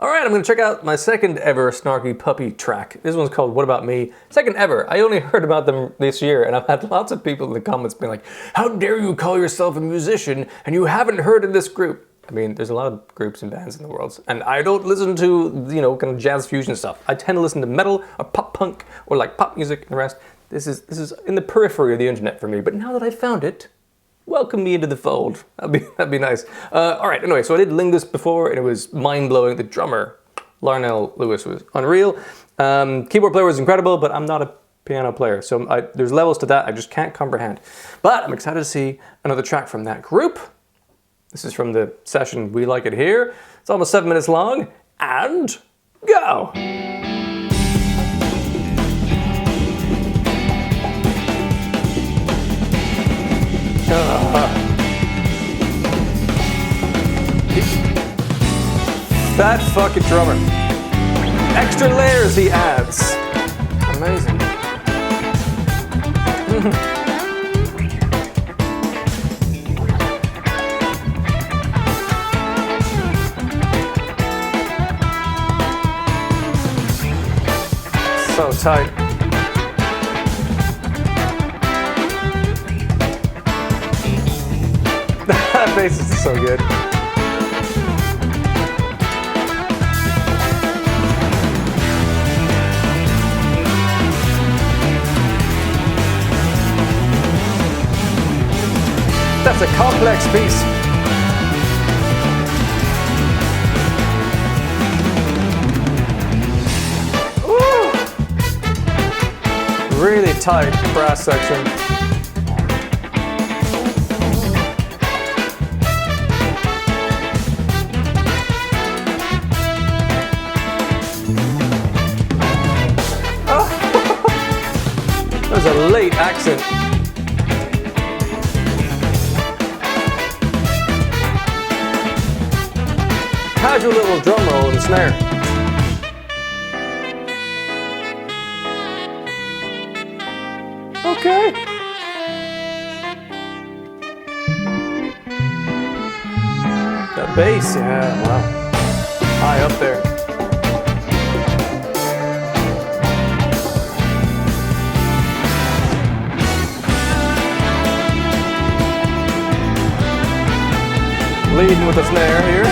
Alright, I'm going to check out my second ever Snarky Puppy track. This one's called What About Me? Second ever. I only heard about them this year, and I've had lots of people in the comments being like, how dare you call yourself a musician and you haven't heard of this group? I mean, there's a lot of groups and bands in the world, and I don't listen to, you know, kind of jazz fusion stuff. I tend to listen to metal or pop punk or like pop music and the rest. This is in the periphery of the internet for me, but now that I found it, welcome me into the fold. That'd be nice. Alright, anyway, so I did Lingus before, and it was mind-blowing. The drummer, Larnell Lewis, was unreal. Keyboard player was incredible, but I'm not a piano player, so there's levels to that I just can't comprehend. But I'm excited to see another track from that group. This is from the session We Like It Here. It's almost 7 minutes long, and go! That fucking drummer. Extra layers he adds. Amazing. So tight. That bass is so good. That's a complex piece. Ooh. Really tight brass section. There's a late accent. Casual little drum roll and snare. Okay. That bass, yeah, wow. High up there. Leading with the snare here.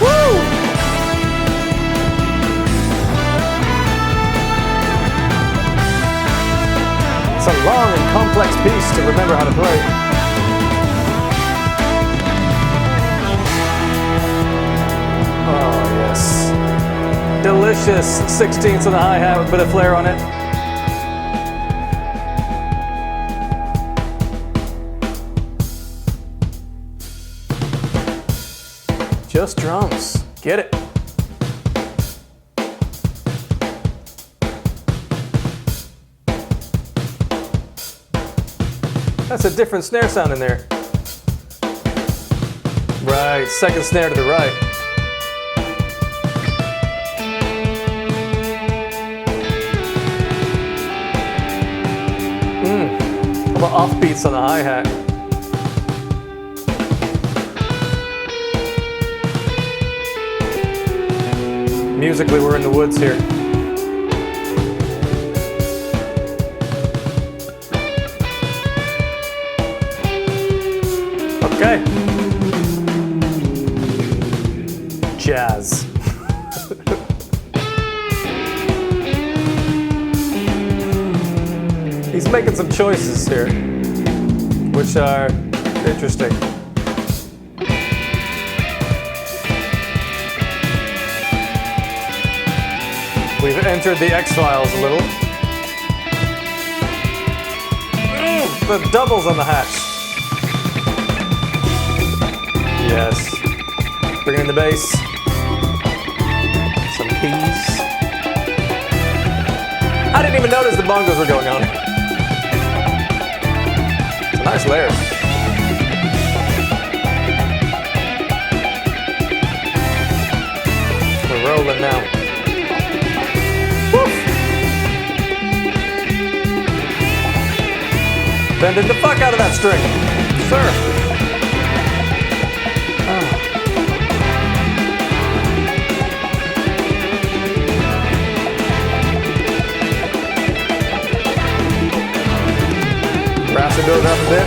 Woo! It's a long and complex piece to remember how to play. Oh yes. Delicious 16ths on the hi-hat with a bit of flair on it. Just drums. Get it. That's a different snare sound in there. Right, second snare to the right. How about offbeats on the hi-hat? Musically, we're in the woods here. Okay. Jazz. He's making some choices here, which are interesting. We've entered the X-Files a little. The doubles on the hatch. Yes. Bringing in the bass. Some keys. I didn't even notice the bongos were going on. It's a nice layer. We're rolling now. Bending the fuck out of that string. sir. Brass it goes up a bit.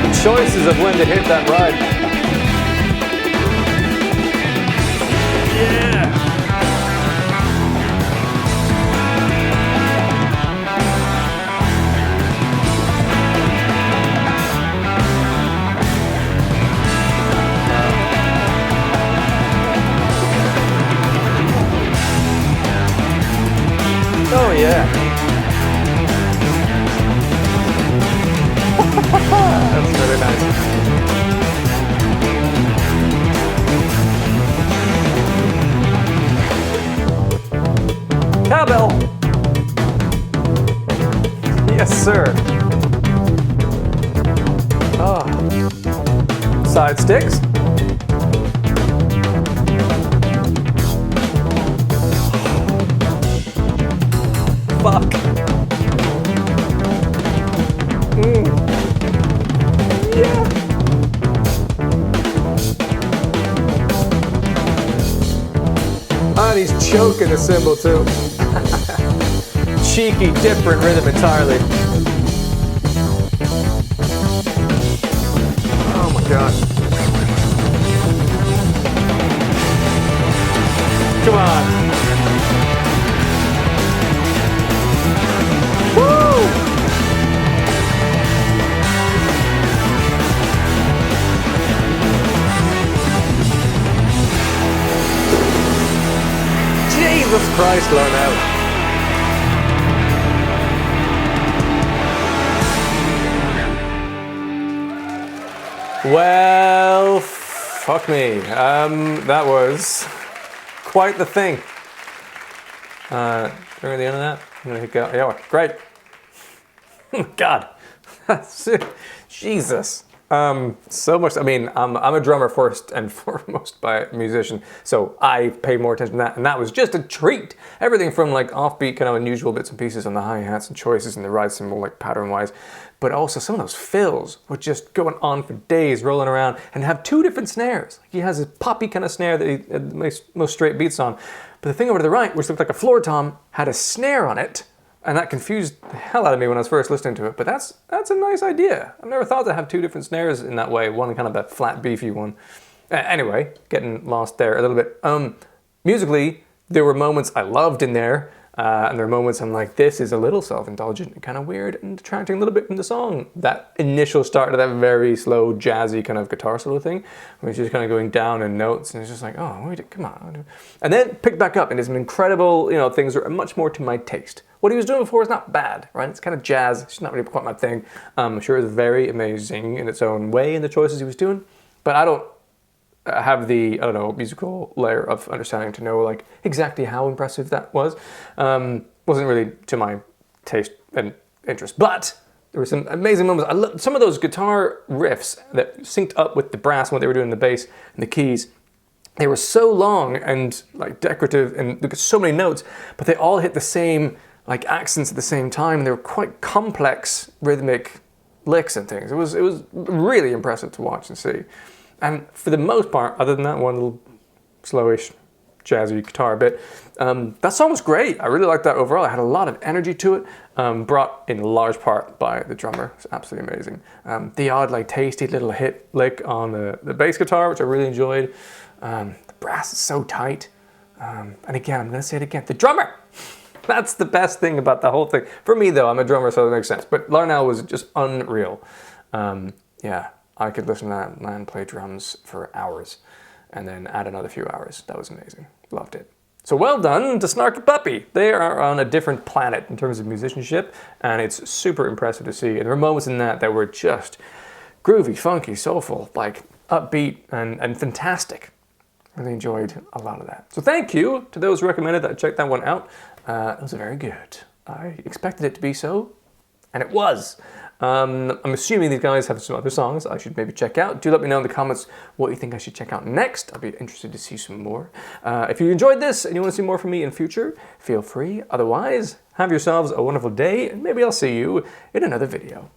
The choices of when to hit that ride. Yeah. Oh yeah. That's really nice. Cowbell! Yes, sir. Oh. Side sticks. Fuck. Yeah. And he's choking the cymbal too. Cheeky, different rhythm entirely. Oh my god. Come on. Woo! Jesus Christ, Larnell. Well, fuck me. That was quite the thing. Remember the end of that? I'm gonna hit go. Yeah, great. God, Jesus. So much. I mean, I'm a drummer first and foremost by a musician, so I pay more attention to that, and that was just a treat. Everything from like offbeat, kind of unusual bits and pieces on the hi-hats and choices and the ride cymbal, like pattern-wise, but also some of those fills were just going on for days, rolling around, and have two different snares. He has a poppy kind of snare that he makes most straight beats on, but the thing over to the right, which looked like a floor tom, had a snare on it. And that confused the hell out of me when I was first listening to it, but that's a nice idea. I've never thought to have two different snares in that way, one kind of a flat, beefy one. Anyway, getting lost there a little bit. Musically, there were moments I loved in there, and there were moments I'm like, this is a little self-indulgent and kind of weird and detracting a little bit from the song. That initial start to that very slow, jazzy kind of guitar solo thing, where it's just kind of going down in notes, and it's just like, oh, wait, come on. And then picked back up, and there's some incredible, things that are much more to my taste. What he was doing before is not bad, right? It's kind of jazz. It's not really quite my thing. I'm sure it's very amazing in its own way in the choices he was doing, but I don't have the, musical layer of understanding to know like exactly how impressive that was. Wasn't really to my taste and interest, but there were some amazing moments. I love some of those guitar riffs that synced up with the brass and what they were doing in the bass and the keys. They were so long and like decorative and there were so many notes, but they all hit the same like accents at the same time, and they were quite complex rhythmic licks and things. It was really impressive to watch and see. And for the most part, other than that one little slowish, jazzy guitar bit, that song was great. I really liked that overall. It had a lot of energy to it, brought in large part by the drummer. It's absolutely amazing. The odd, like, tasty little hit lick on the bass guitar, which I really enjoyed. The brass is so tight. And again, I'm going to say it again, the drummer! That's the best thing about the whole thing. For me, though, I'm a drummer, so it makes sense. But Larnell was just unreal. Yeah, I could listen to that man play drums for hours and then add another few hours. That was amazing. Loved it. So well done to Snarky Puppy. They are on a different planet in terms of musicianship, and it's super impressive to see. And there were moments in that were just groovy, funky, soulful, like upbeat and fantastic. Really enjoyed a lot of that. So thank you to those who recommended that I check that one out. It was very good. I expected it to be so. And it was. I'm assuming these guys have some other songs I should maybe check out. Do let me know in the comments what you think I should check out next. I'll be interested to see some more. If you enjoyed this and you want to see more from me in future, feel free. Otherwise, have yourselves a wonderful day, and maybe I'll see you in another video.